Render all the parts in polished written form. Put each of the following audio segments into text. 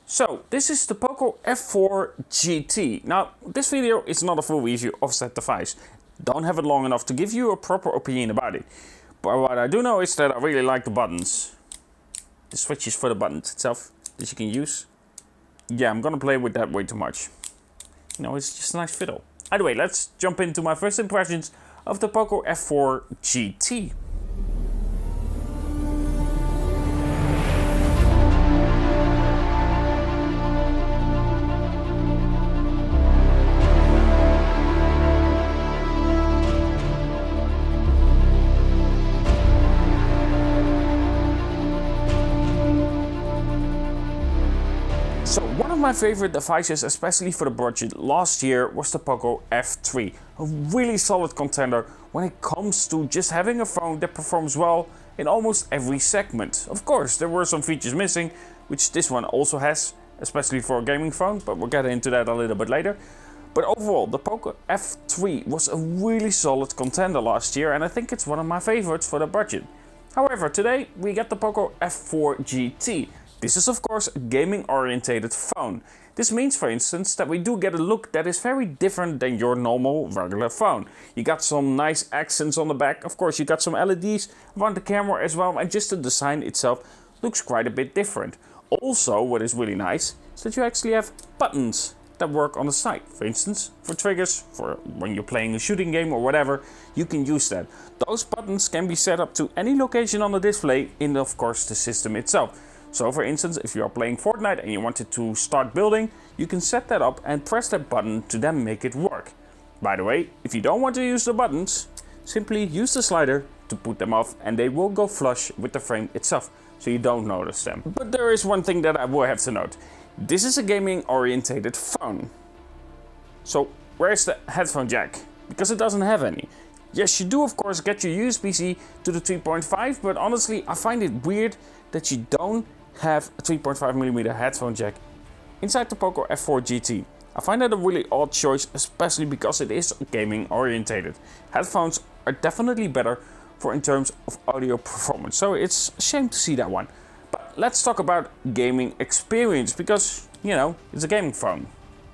So this is the Poco F4 GT. Now this video is not a full review of that device. Don't have it long enough to give you a proper opinion about it. But what I do know is that I really like the buttons. The switches for the buttons itself that you can use. Yeah, I'm gonna play with that way too much. You know, it's just a nice fiddle. Anyway, let's jump into my first impressions of the Poco F4 GT. So one of my favorite devices, especially for the budget last year, was the Poco F3. A really solid contender when it comes to just having a phone that performs well in almost every segment. Of course, there were some features missing, which this one also has, especially for a gaming phone, but we'll get into that a little bit later. But overall, the Poco F3 was a really solid contender last year, and I think it's one of my favorites for the budget. However, today we get the Poco F4 GT. This is of course a gaming orientated phone. This means, for instance, that we do get a look that is very different than your normal regular phone. You got some nice accents on the back, of course you got some LEDs around the camera as well, and just the design itself looks quite a bit different. Also, what is really nice is that you actually have buttons that work on the side. For instance, for triggers, for when you're playing a shooting game or whatever, you can use that. Those buttons can be set up to any location on the display in, of course, the system itself. So for instance, if you are playing Fortnite and you wanted to start building, you can set that up and press that button to then make it work. By the way, if you don't want to use the buttons, simply use the slider to put them off and they will go flush with the frame itself, so you don't notice them. But there is one thing that I will have to note. This is a gaming orientated phone. So where's the headphone jack? Because it doesn't have any. Yes, you do of course get your USB-C to the 3.5, but honestly I find it weird that you don't have a 3.5mm headphone jack inside the Poco F4 GT. I find that a really odd choice, especially because it is gaming orientated. Headphones are definitely better for in terms of audio performance, so it's a shame to see that one. But let's talk about gaming experience, because you know, it's a gaming phone.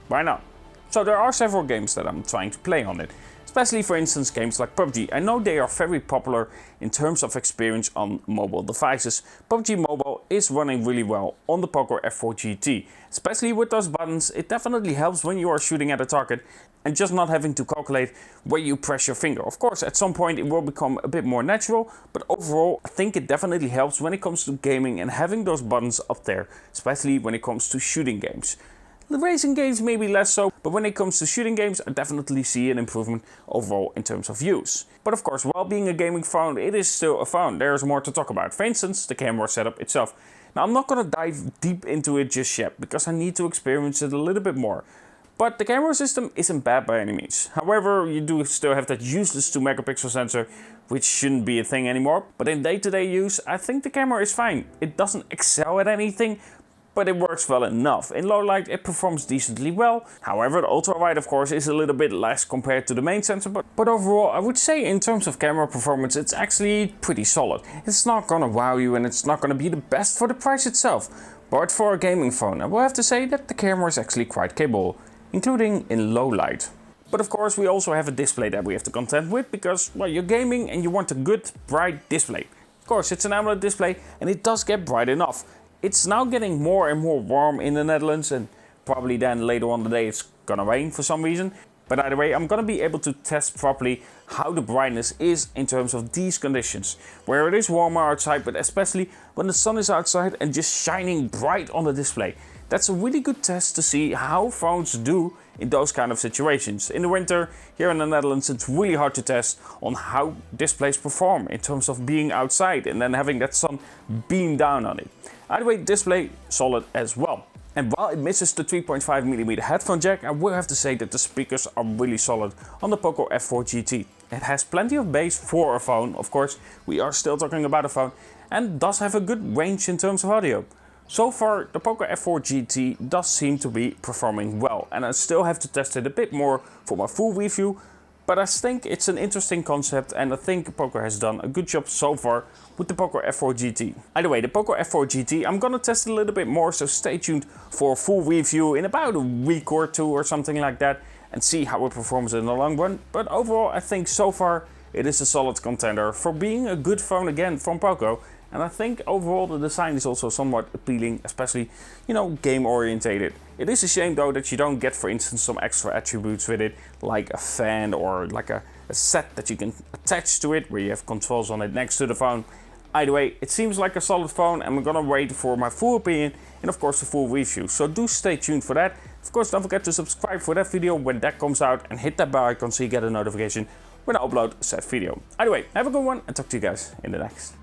Why not? So there are several games that I'm trying to play on it. Especially for instance games like PUBG. I know they are very popular in terms of experience on mobile devices. PUBG Mobile is running really well on the Poco F4 GT. Especially with those buttons, it definitely helps when you are shooting at a target and just not having to calculate where you press your finger. Of course, at some point it will become a bit more natural, but overall I think it definitely helps when it comes to gaming and having those buttons up there, especially when it comes to shooting games. The racing games maybe less so, but when it comes to shooting games I definitely see an improvement overall in terms of use. But of course, while being a gaming phone, it is still a phone. There's more to talk about. For instance, the camera setup itself. Now I'm not gonna dive deep into it just yet, because I need to experience it a little bit more. But the camera system isn't bad by any means. However, you do still have that useless 2 megapixel sensor, which shouldn't be a thing anymore. But in day-to-day use, I think the camera is fine. It doesn't excel at anything, but it works well enough. In low light it performs decently well. However, the ultra wide of course is a little bit less compared to the main sensor, but overall I would say in terms of camera performance it's actually pretty solid. It's not gonna wow you and it's not gonna be the best for the price itself, but for a gaming phone I will have to say that the camera is actually quite capable, including in low light. But of course we also have a display that we have to contend with, because well, you're gaming and you want a good bright display. Of course it's an AMOLED display and it does get bright enough. It's now getting more and more warm in the Netherlands, and probably then later on the day it's gonna rain for some reason. But either way, I'm gonna be able to test properly how the brightness is in terms of these conditions, where it is warmer outside, but especially when the sun is outside and just shining bright on the display. That's a really good test to see how phones do in those kind of situations. In the winter, here in the Netherlands, it's really hard to test on how displays perform in terms of being outside and then having that sun beam down on it. Either way, display solid as well. And while it misses the 3.5mm headphone jack, I will have to say that the speakers are really solid on the Poco F4 GT. It has plenty of bass for a phone, of course, we are still talking about a phone, and does have a good range in terms of audio. So far, the Poco F4 GT does seem to be performing well, and I still have to test it a bit more for my full review, But I think it's an interesting concept, and I think Poco has done a good job so far with the Poco F4 GT. Either way, the Poco F4 GT, I'm gonna test it a little bit more, so stay tuned for a full review in about a week or two or something like that, and see how it performs in the long run. But overall, I think so far it is a solid contender for being a good phone again from Poco. And I think overall the design is also somewhat appealing, especially, you know, game orientated. It is a shame though that you don't get, for instance, some extra attributes with it, like a fan or like a set that you can attach to it, where you have controls on it next to the phone. Either way, it seems like a solid phone, and I'm gonna wait for my full opinion and of course the full review. So do stay tuned for that. Of course, don't forget to subscribe for that video when that comes out, and hit that bell icon so you get a notification when I upload said video. Either way, have a good one, and talk to you guys in the next.